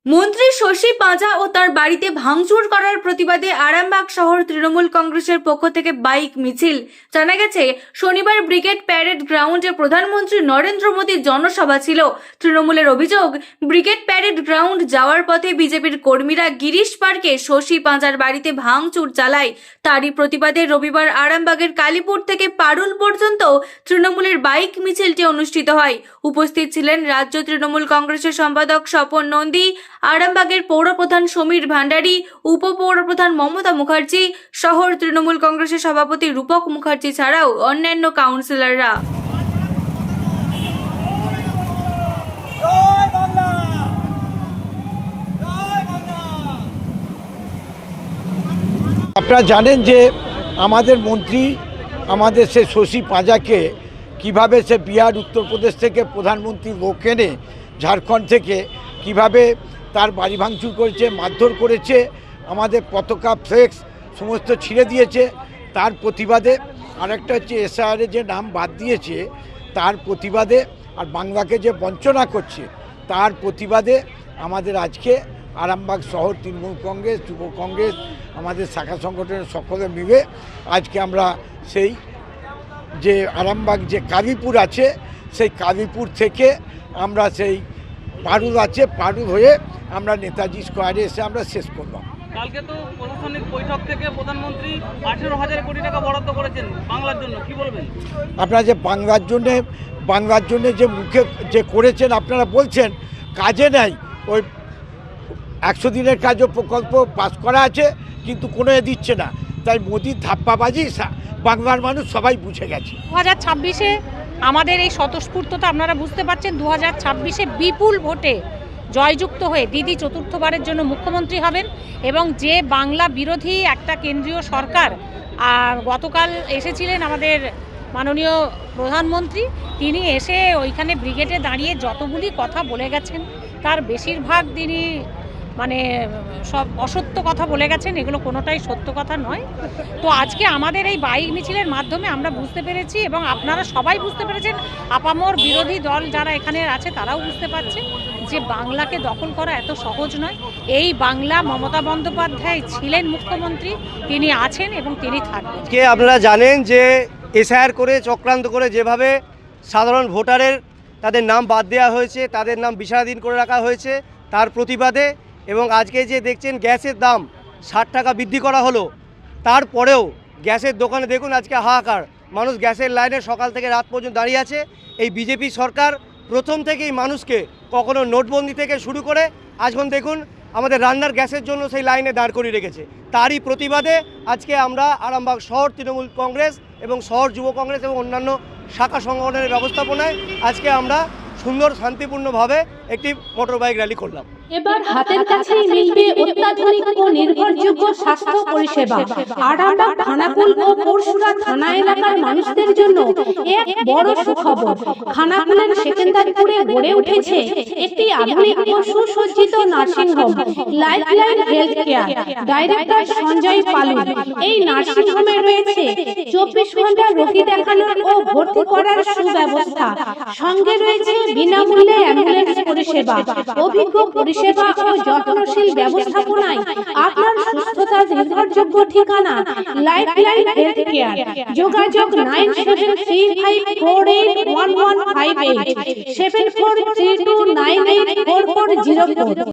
মন্ত্রী শশী পাঁজা ও তার বাড়িতে ভাঙচুর করার প্রতিবাদে আরামবাগ শহর তৃণমূল কংগ্রেসের পক্ষ থেকে বাইক মিছিল। জানা গেছে, শনিবার ব্রিগেড প্যারেড গ্রাউন্ডে প্রধানমন্ত্রী নরেন্দ্র মোদীর জনসভা ছিল। তৃণমূলের অভিযোগ, ব্রিগেড প্যারেড গ্রাউন্ড যাওয়ার পথে বিজেপির কর্মীরা গিরিশ পার্কে শশী পাঁজার বাড়িতে ভাঙচুর চালায়। তারই প্রতিবাদে রবিবার আরামবাগের কালীপুর থেকে পারুল পর্যন্ত তৃণমূলের বাইক মিছিলটি অনুষ্ঠিত হয়। উপস্থিত ছিলেন রাজ্য তৃণমূল কংগ্রেসের সম্পাদক স্বপন নন্দী, আরামবাগের পৌরপ্রধান সমীর ভান্ডারী, উপপৌরপ্রধান মমতা মুখার্জি, শহর তৃণমূল কংগ্রেসের সভাপতি রূপক মুখার্জি ছাড়াও অন্যান্য কাউন্সিলররা। আপনারা জানেন যে আমাদের মন্ত্রী আমাদের সে শশী পাঁজাকে কিভাবে সে বিহার উত্তরপ্রদেশ থেকে প্রধানমন্ত্রী লোক এনে ঝাড়খণ্ড থেকে কিভাবে তার বাড়ি ভাঙচুর করেছে, মারধর করেছে, আমাদের পতাকা ফ্লেক্স সমস্ত ছিঁড়ে দিয়েছে। তার প্রতিবাদে আরেকটা হচ্ছে এসআইআরে যে নাম বাদ দিয়েছে তার প্রতিবাদে, আর বাংলাকে যে বঞ্চনা করছে তার প্রতিবাদে আমাদের আজকে আরামবাগ শহর তৃণমূল কংগ্রেস, যুব কংগ্রেস, আমাদের শাখা সংগঠনের সকলে মিলে আজকে আমরা সেই যে আরামবাগ যে কালীপুর আছে সেই কালীপুর থেকে আমরা সেই পারুল আছে, পারুল হয়ে আমরা নেতাজি স্কোয়ারে এসে আমরা শেষ করলাম। কালকে তো প্রশাসনিক বৈঠক থেকে প্রধানমন্ত্রী 18,000 কোটি টাকা বরাদ্দ করেছেন বাংলার জন্য, কি বলবেন? আপনারা যে বাংলার জন্যে যে মুখে যে করেছেন, আপনারা বলছেন কাজে নাই। ওই 100 দিনের কাজও প্রকল্প পাস করা আছে কিন্তু কোনো দিচ্ছে না। তাই মোদির ধাপ্পাবাজি বাংলার মানুষ সবাই বুঝে গেছে। 2026-এ আমাদের এই স্বতঃস্ফূর্ততা আপনারা বুঝতে পারছেন। 2026-এ বিপুল ভোটে জয়যুক্ত হয়ে দিদি চতুর্থবারের জন্য মুখ্যমন্ত্রী হবেন এবং যে বাংলা বিরোধী একটা কেন্দ্রীয় সরকার, আর গতকাল এসেছিলেন আমাদের মাননীয় প্রধানমন্ত্রী, তিনি এসে ওইখানে ব্রিগেডে দাঁড়িয়ে যতগুলি কথা বলে গেছেন তার বেশিরভাগ তিনি সব অসত্য কথা বলে গেছেন, এগুলো কোনোটাই সত্য কথা নয়। তো আজকে আমাদের এই বাইক মিছিলের মাধ্যমে আমরা বুঝতে পেরেছি এবং আপনারা সবাই বুঝতে পেরেছেন, আপামর বিরোধী দল যারা এখানে আছে তারাও বুঝতে পারছে যে বাংলাকে দখল করা এত সহজ নয়। এই বাংলা মমতা বন্দ্যোপাধ্যায় ছিলেন মুখ্যমন্ত্রী, তিনি আছেন এবং তিনি থাকবেন। কে আপনারা জানেন যে এসআইআর করে চক্রান্ত করে যেভাবে সাধারণ ভোটারের তাদের নাম বাদ দেওয়া হয়েছে, তাদের নাম বিচারাধীন করে রাখা হয়েছে, তার প্রতিবাদে এবং আজকে যে দেখছেন গ্যাসের দাম 60 টাকা বৃদ্ধি করা হলো, তারপরেও গ্যাসের দোকানে দেখুন আজকে হাহাকার, মানুষ গ্যাসের লাইনে সকাল থেকে রাত পর্যন্ত দাঁড়িয়ে আছে। এই বিজেপি সরকার প্রথম থেকেই মানুষকে কখনো নোটবন্দি থেকে শুরু করে আজখন দেখুন আমাদের রান্নার গ্যাসের জন্য সেই লাইনে দাঁড় করিয়ে রেখেছে। তারই প্রতিবাদে আজকে আমরা আরামবাগ শহর তৃণমূল কংগ্রেস এবং শহর যুব কংগ্রেস এবং অন্যান্য শাখা সংগঠনের ব্যবস্থাপনায় আজকে আমরা সুন্দর শান্তিপূর্ণভাবে একটি মোটর বাইক র্যালি করলাম। এবার হাতের কাছেই মিলবে অত্যাধুনিক ও নির্ভরযোগ্য স্বাস্থ্য পরিষেবা। আরামবাগ, খানাকুল ও পরশুরা থানা এলাকার মানুষদের জন্য এক বড় সুখবর। খানাকুলের সেকেন্দারপুরে গড়ে উঠেছে একটি আধুনিক ও সুসজ্জিত nursing home, lifeline health care. Director Sanjay Palu. এই নার্সিং হোমে রয়েছে 24 ঘন্টা রোগী দেখানোর ও ভর্তি করার সুব্যবস্থা। সঙ্গে রয়েছে বিনামূল্যে অ্যাম্বুলেন্স পরিষেবা। অভিজ্ঞ পরিষেবা ও যত্নশীল ব্যবস্থাপনায় আপনার সুস্থতা নির্ভরযোগ্য ঠিকানা লাইফলাইন হেলথ কেয়ার। যোগাযোগ 9735481158 7432984404।